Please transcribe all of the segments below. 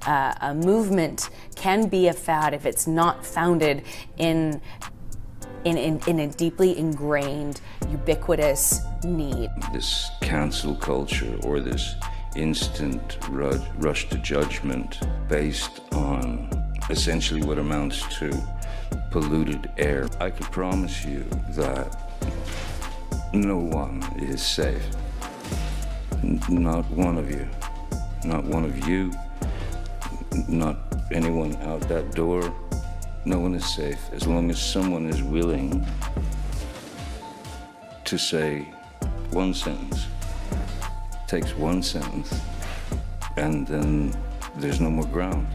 a movement can be a fad if it's not founded in a deeply ingrained, ubiquitous need. This cancel culture, or this instant rush to judgment based on essentially what amounts to polluted air. I can promise you that no one is safe. Not one of you. Not one of you. Not anyone out that door. No one is safe as long as someone is willing to say one sentence. Takes one sentence, and then there's no more ground.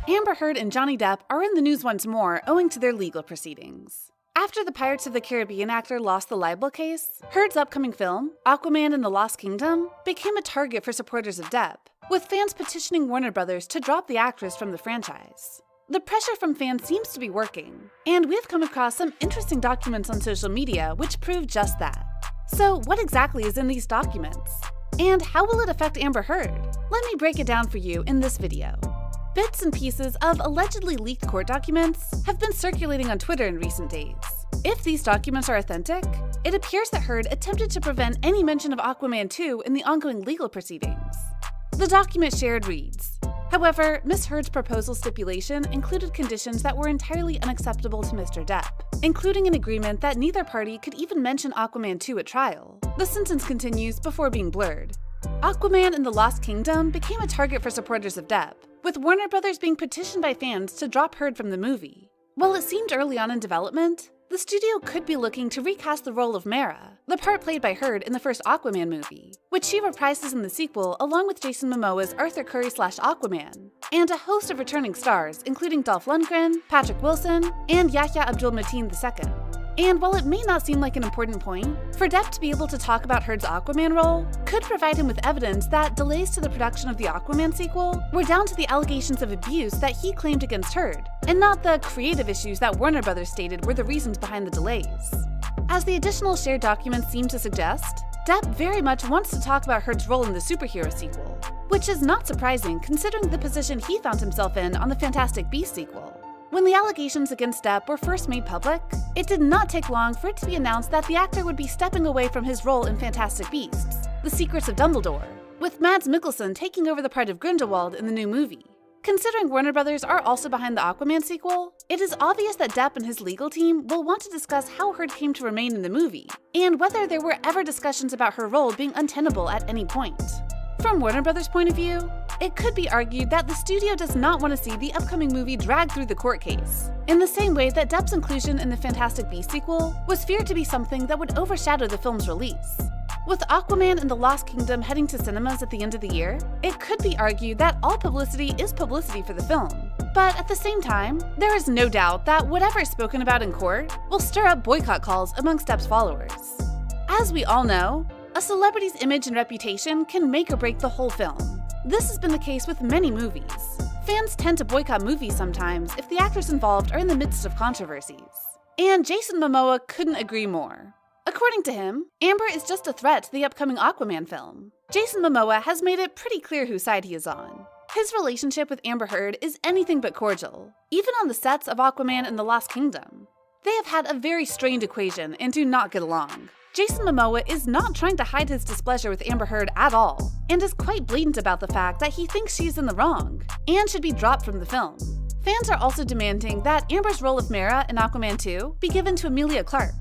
Amber Heard and Johnny Depp are in the news once more owing to their legal proceedings. After the Pirates of the Caribbean actor lost the libel case, Heard's upcoming film, Aquaman and the Lost Kingdom, became a target for supporters of Depp, with fans petitioning Warner Brothers to drop the actress from the franchise. The pressure from fans seems to be working, and we've come across some interesting documents on social media which prove just that. So what exactly is in these documents? And how will it affect Amber Heard? Let me break it down for you in this video. Bits and pieces of allegedly leaked court documents have been circulating on Twitter in recent days. If these documents are authentic, it appears that Heard attempted to prevent any mention of Aquaman 2 in the ongoing legal proceedings. The document shared reads, however, Ms. Heard's proposal stipulation included conditions that were entirely unacceptable to Mr. Depp, including an agreement that neither party could even mention Aquaman 2 at trial. The sentence continues before being blurred. Aquaman and the Lost Kingdom became a target for supporters of Depp, with Warner Brothers being petitioned by fans to drop Heard from the movie. While it seemed early on in development, the studio could be looking to recast the role of Mera, the part played by Heard in the first Aquaman movie, which she reprises in the sequel along with Jason Momoa's Arthur Curry/Aquaman, and a host of returning stars including Dolph Lundgren, Patrick Wilson, and Yahya Abdul-Mateen II. And while it may not seem like an important point, for Depp to be able to talk about Heard's Aquaman role could provide him with evidence that delays to the production of the Aquaman sequel were down to the allegations of abuse that he claimed against Heard, and not the creative issues that Warner Brothers stated were the reasons behind the delays. As the additional shared documents seem to suggest, Depp very much wants to talk about Heard's role in the superhero sequel, which is not surprising considering the position he found himself in on the Fantastic Beasts sequel. When the allegations against Depp were first made public, it did not take long for it to be announced that the actor would be stepping away from his role in Fantastic Beasts: The Secrets of Dumbledore, with Mads Mikkelsen taking over the part of Grindelwald in the new movie. Considering Warner Brothers are also behind the Aquaman sequel, it is obvious that Depp and his legal team will want to discuss how Heard came to remain in the movie, and whether there were ever discussions about her role being untenable at any point. From Warner Brothers' point of view, it could be argued that the studio does not want to see the upcoming movie drag through the court case, in the same way that Depp's inclusion in the Fantastic Beasts sequel was feared to be something that would overshadow the film's release. With Aquaman and the Lost Kingdom heading to cinemas at the end of the year, it could be argued that all publicity is publicity for the film. But at the same time, there is no doubt that whatever is spoken about in court will stir up boycott calls amongst Depp's followers. As we all know, a celebrity's image and reputation can make or break the whole film. This has been the case with many movies. Fans tend to boycott movies sometimes if the actors involved are in the midst of controversies. And Jason Momoa couldn't agree more. According to him, Amber is just a threat to the upcoming Aquaman film. Jason Momoa has made it pretty clear whose side he is on. His relationship with Amber Heard is anything but cordial, even on the sets of Aquaman and the Lost Kingdom. They have had a very strained equation and do not get along. Jason Momoa is not trying to hide his displeasure with Amber Heard at all, and is quite blatant about the fact that he thinks she's in the wrong, and should be dropped from the film. Fans are also demanding that Amber's role of Mera in Aquaman 2 be given to Emilia Clarke.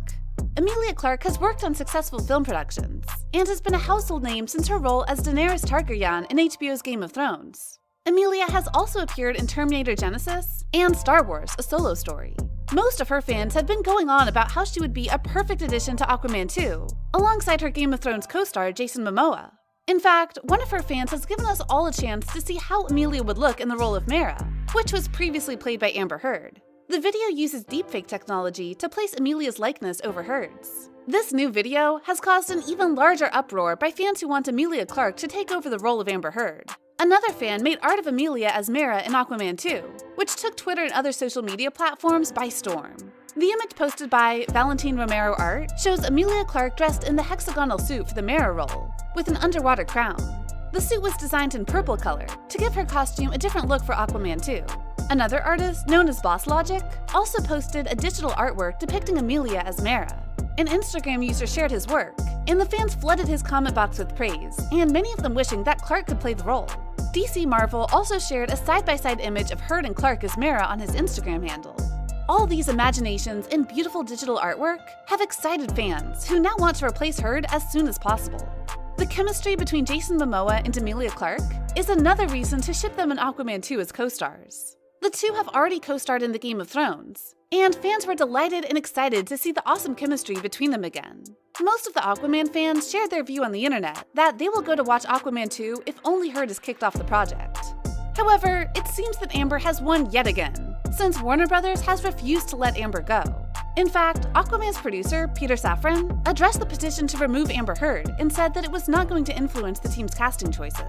Emilia Clarke has worked on successful film productions, and has been a household name since her role as Daenerys Targaryen in HBO's Game of Thrones. Emilia has also appeared in Terminator Genesis and Star Wars: A Solo Story. Most of her fans have been going on about how she would be a perfect addition to Aquaman 2, alongside her Game of Thrones co-star Jason Momoa. In fact, one of her fans has given us all a chance to see how Emilia would look in the role of Mera, which was previously played by Amber Heard. The video uses deepfake technology to place Emilia's likeness over Heard's. This new video has caused an even larger uproar by fans who want Emilia Clarke to take over the role of Amber Heard. Another fan made art of Emilia as Mera in Aquaman 2, which took Twitter and other social media platforms by storm. The image posted by Valentin Romero Art shows Emilia Clarke dressed in the hexagonal suit for the Mera role, with an underwater crown. The suit was designed in purple color to give her costume a different look for Aquaman 2. Another artist, known as Boss Logic, also posted a digital artwork depicting Emilia as Mara. An Instagram user shared his work, and the fans flooded his comment box with praise, and many of them wishing that Clark could play the role. DC Marvel also shared a side-by-side image of Hurd and Clark as Mara on his Instagram handle. All these imaginations and beautiful digital artwork have excited fans who now want to replace Hurd as soon as possible. The chemistry between Jason Momoa and Emilia Clarke is another reason to ship them in Aquaman 2 as co-stars. The two have already co-starred in the Game of Thrones, and fans were delighted and excited to see the awesome chemistry between them again. Most of the Aquaman fans shared their view on the internet that they will go to watch Aquaman 2 if only Hurd is kicked off the project. However, it seems that Amber has won yet again, since Warner Brothers has refused to let Amber go. In fact, Aquaman's producer, Peter Safran, addressed the petition to remove Amber Heard and said that it was not going to influence the team's casting choices.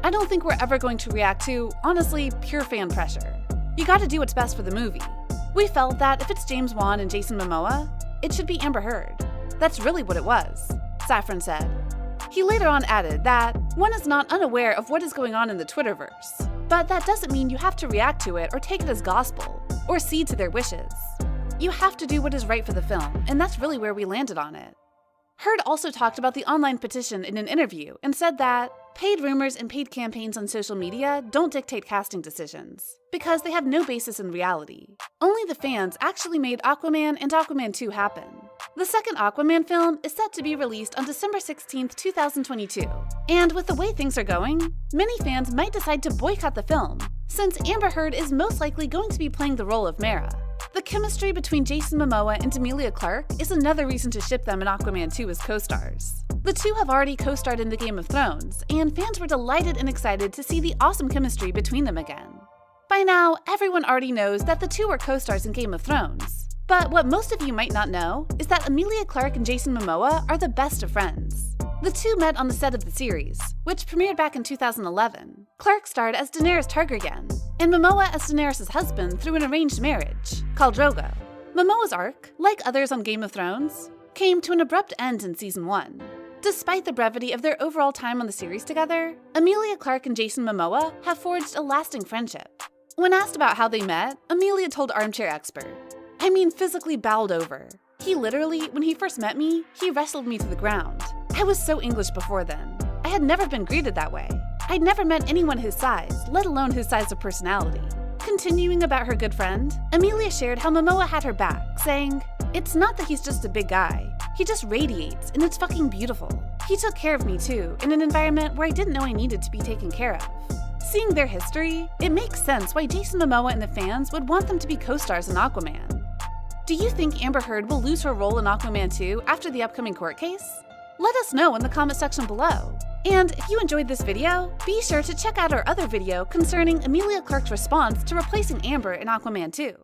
I don't think we're ever going to react to, honestly, pure fan pressure. You gotta do what's best for the movie. We felt that if it's James Wan and Jason Momoa, it should be Amber Heard. That's really what it was, Safran said. He later on added that one is not unaware of what is going on in the Twitterverse, but that doesn't mean you have to react to it or take it as gospel, or cede to their wishes. You have to do what is right for the film, and that's really where we landed on it. Heard also talked about the online petition in an interview and said that paid rumors and paid campaigns on social media don't dictate casting decisions, because they have no basis in reality. Only the fans actually made Aquaman and Aquaman 2 happen. The second Aquaman film is set to be released on December 16, 2022, and with the way things are going, many fans might decide to boycott the film, since Amber Heard is most likely going to be playing the role of Mara. The chemistry between Jason Momoa and Emilia Clarke is another reason to ship them in Aquaman 2 as co-stars. The two have already co-starred in the Game of Thrones, and fans were delighted and excited to see the awesome chemistry between them again. By now, everyone already knows that the two were co-stars in Game of Thrones. But what most of you might not know is that Emilia Clarke and Jason Momoa are the best of friends. The two met on the set of the series, which premiered back in 2011. Clarke starred as Daenerys Targaryen, and Momoa as Daenerys' husband through an arranged marriage, called Drogo. Momoa's arc, like others on Game of Thrones, came to an abrupt end in Season 1. Despite the brevity of their overall time on the series together, Emilia Clarke and Jason Momoa have forged a lasting friendship. When asked about how they met, Emilia told Armchair Expert, "I mean physically bowed over. He literally, when he first met me, he wrestled me to the ground. I was so English before then. I had never been greeted that way. I'd never met anyone his size, let alone his size of personality." Continuing about her good friend, Emilia shared how Momoa had her back, saying, "It's not that he's just a big guy. He just radiates, and it's fucking beautiful. He took care of me too, in an environment where I didn't know I needed to be taken care of." Seeing their history, it makes sense why Jason Momoa and the fans would want them to be co-stars in Aquaman. Do you think Amber Heard will lose her role in Aquaman 2 after the upcoming court case? Let us know in the comment section below. And if you enjoyed this video, be sure to check out our other video concerning Emilia Clarke's response to replacing Amber in Aquaman 2.